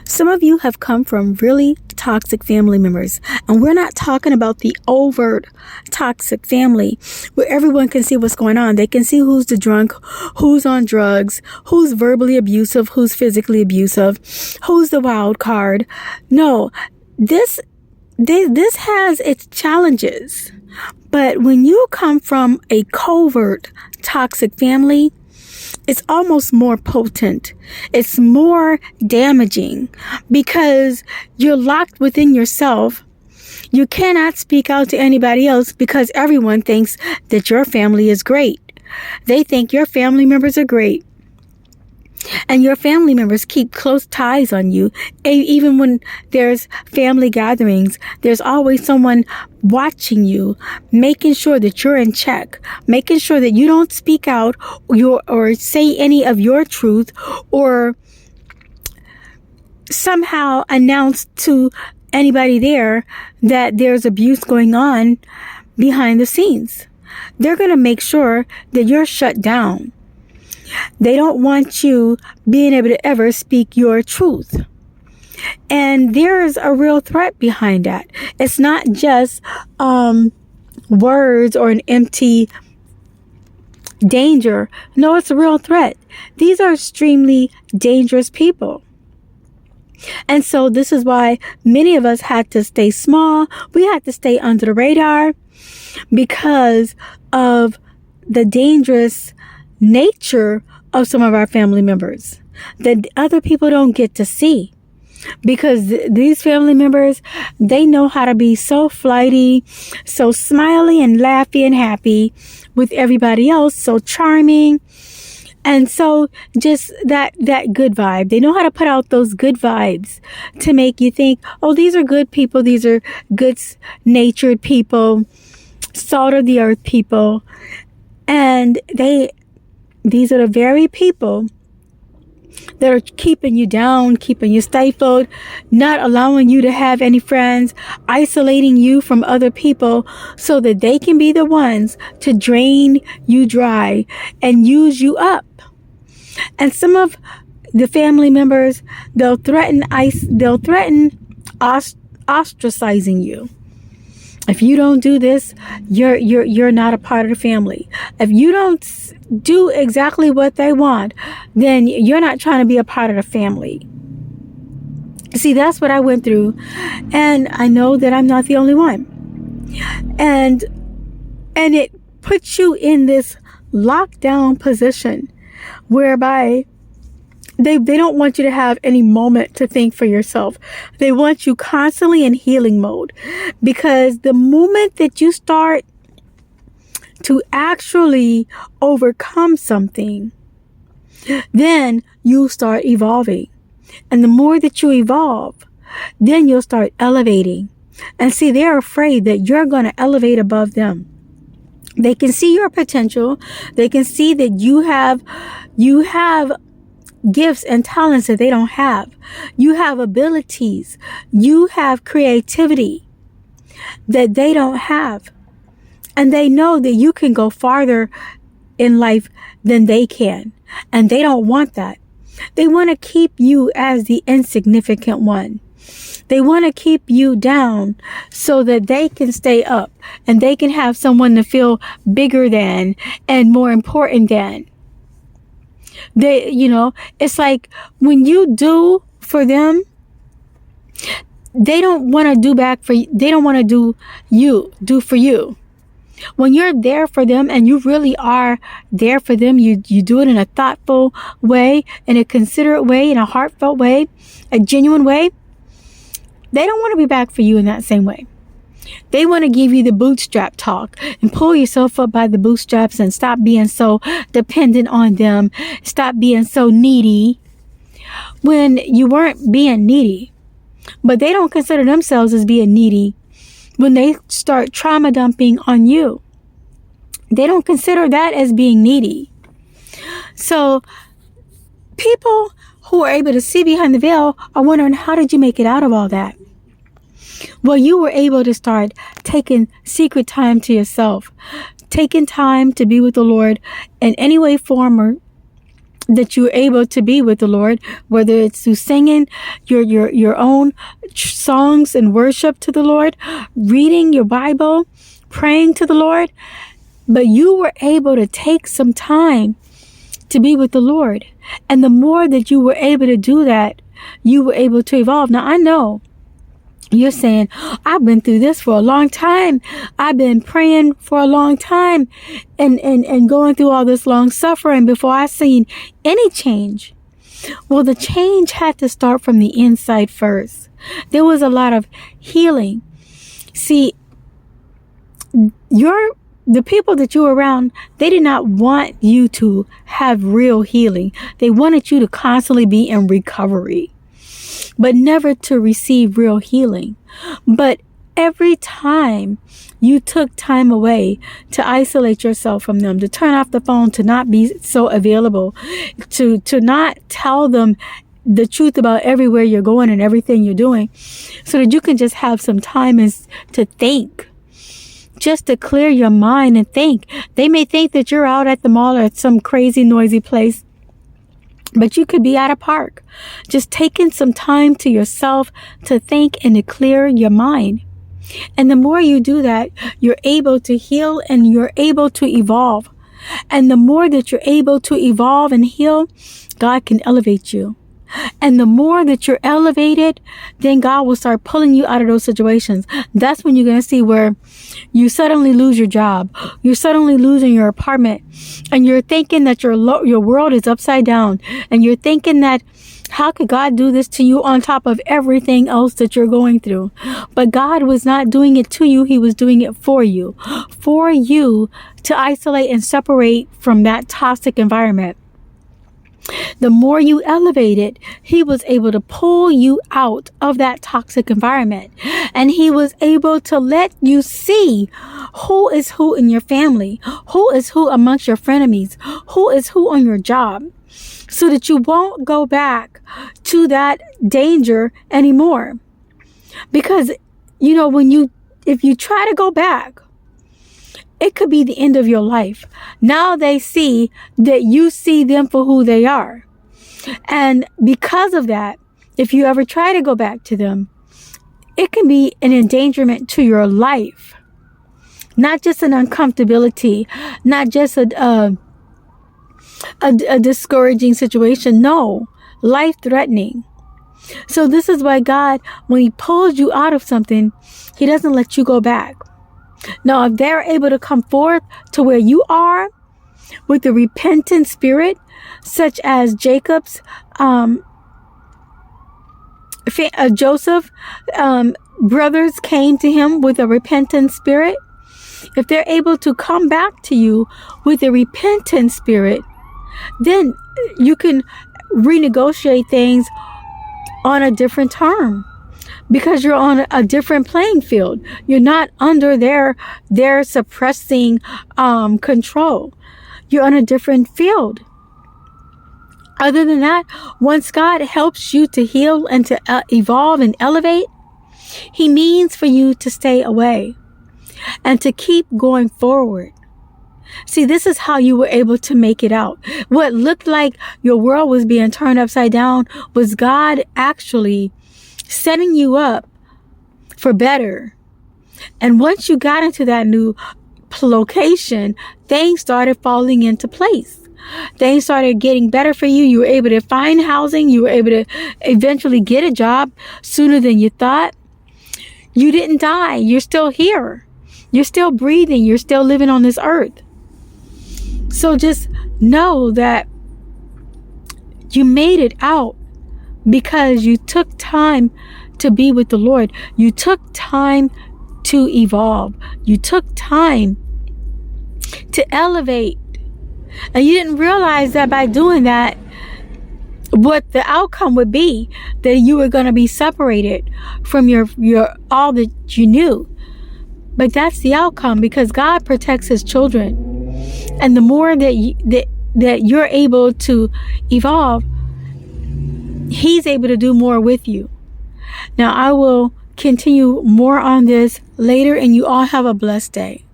Some of you have come from really toxic family members, and we're not talking about the overt toxic family where everyone can see what's going on. They can see who's the drunk, who's on drugs, who's verbally abusive, who's physically abusive, who's the wild card. No, this has its challenges. But when you come from a covert toxic family, it's almost more potent. It's more damaging because you're locked within yourself. You cannot speak out to anybody else because everyone thinks that your family is great. They think your family members are great. And your family members keep close ties on you. Even when there's family gatherings, there's always someone watching you, making sure that you're in check, making sure that you don't speak out or say any of your truth or somehow announce to anybody there that there's abuse going on behind the scenes. They're going to make sure that you're shut down. They don't want you being able to ever speak your truth. And there's a real threat behind that. It's not just words or an empty danger. No, it's a real threat. These are extremely dangerous people. And so this is why many of us had to stay small. We had to stay under the radar because of the dangerous nature of some of our family members that other people don't get to see, because these family members, they know how to be so flighty, so smiley and laughy and happy with everybody else, so charming, and so just that good vibe. They know how to put out those good vibes to make you think, oh, these are good people, these are good natured people, salt of the earth people. And these are the very people that are keeping you down, keeping you stifled, not allowing you to have any friends, isolating you from other people so that they can be the ones to drain you dry and use you up. And some of the family members, they'll threaten ostracizing you. If you don't do this, you're not a part of the family. If you don't do exactly what they want, then you're not trying to be a part of the family. See, that's what I went through, and I know that I'm not the only one. And it puts you in this lockdown position whereby they don't want you to have any moment to think for yourself. They want you constantly in healing mode, because the moment that you start to actually overcome something, then you start evolving. And the more that you evolve, then you'll start elevating. And see, they're afraid that you're going to elevate above them. They can see your potential. They can see that you have gifts and talents that they don't have. You have abilities. You have creativity that they don't have. And they know that you can go farther in life than they can. And they don't want that. They want to keep you as the insignificant one. They want to keep you down so that they can stay up and they can have someone to feel bigger than and more important than. It's like when you do for them, they don't want to do back for you. They don't want to do for you. When you're there for them and you really are there for them, you do it in a thoughtful way, in a considerate way, in a heartfelt way, a genuine way. They don't want to be back for you in that same way. They want to give you the bootstrap talk and pull yourself up by the bootstraps and stop being so dependent on them. Stop being so needy when you weren't being needy. But they don't consider themselves as being needy when they start trauma dumping on you. They don't consider that as being needy. So people who are able to see behind the veil are wondering, how did you make it out of all that? Well, you were able to start taking secret time to yourself, taking time to be with the Lord in any way, form, or that you're able to be with the Lord, whether it's through singing your own songs and worship to the Lord, reading your Bible, praying to the Lord, but you were able to take some time to be with the Lord. And the more that you were able to do that, you were able to evolve. Now, I know you're saying, I've been through this for a long time. I've been praying for a long time and going through all this long suffering before I seen any change. Well, the change had to start from the inside first. There was a lot of healing. See, the people that you were around, they did not want you to have real healing. They wanted you to constantly be in recovery, but never to receive real healing. But every time you took time away to isolate yourself from them, to turn off the phone, to not be so available, to not tell them the truth about everywhere you're going and everything you're doing, so that you can just have some time to think, just to clear your mind and think. They may think that you're out at the mall or at some crazy noisy place, but you could be at a park, just taking some time to yourself to think and to clear your mind. And the more you do that, you're able to heal and you're able to evolve. And the more that you're able to evolve and heal, God can elevate you. And the more that you're elevated, then God will start pulling you out of those situations. That's when you're going to see where you suddenly lose your job. You're suddenly losing your apartment. And you're thinking that your world is upside down. And you're thinking that, how could God do this to you on top of everything else that you're going through? But God was not doing it to you. He was doing it for you to isolate and separate from that toxic environment. The more you elevated, He was able to pull you out of that toxic environment. And He was able to let you see who is who in your family, who is who amongst your frenemies, who is who on your job, so that you won't go back to that danger anymore. Because, if you try to go back, it could be the end of your life. Now they see that you see them for who they are. And because of that, if you ever try to go back to them, it can be an endangerment to your life. Not just an uncomfortability, not just a discouraging situation. No, life-threatening. So this is why God, when He pulls you out of something, He doesn't let you go back. Now, if they're able to come forth to where you are with a repentant spirit, such as Jacob's, Joseph, brothers came to him with a repentant spirit. If they're able to come back to you with a repentant spirit, then you can renegotiate things on a different term. Because you're on a different playing field. You're not under their suppressing control. You're on a different field. Other than that, once God helps you to heal and to evolve and elevate, He means for you to stay away and to keep going forward. See, this is how you were able to make it out. What looked like your world was being turned upside down was God actually setting you up for better. And once you got into that new location, things started falling into place. Things started getting better for you. You were able to find housing. You were able to eventually get a job sooner than you thought. You didn't die. You're still here. You're still breathing. You're still living on this earth. So just know that you made it out because you took time to be with the Lord. You took time to evolve. You took time to elevate. And you didn't realize that by doing that, what the outcome would be, that you were going to be separated from your all that you knew. But that's the outcome, because God protects His children. And the more that you're able to evolve, He's able to do more with you. Now, I will continue more on this later, and you all have a blessed day.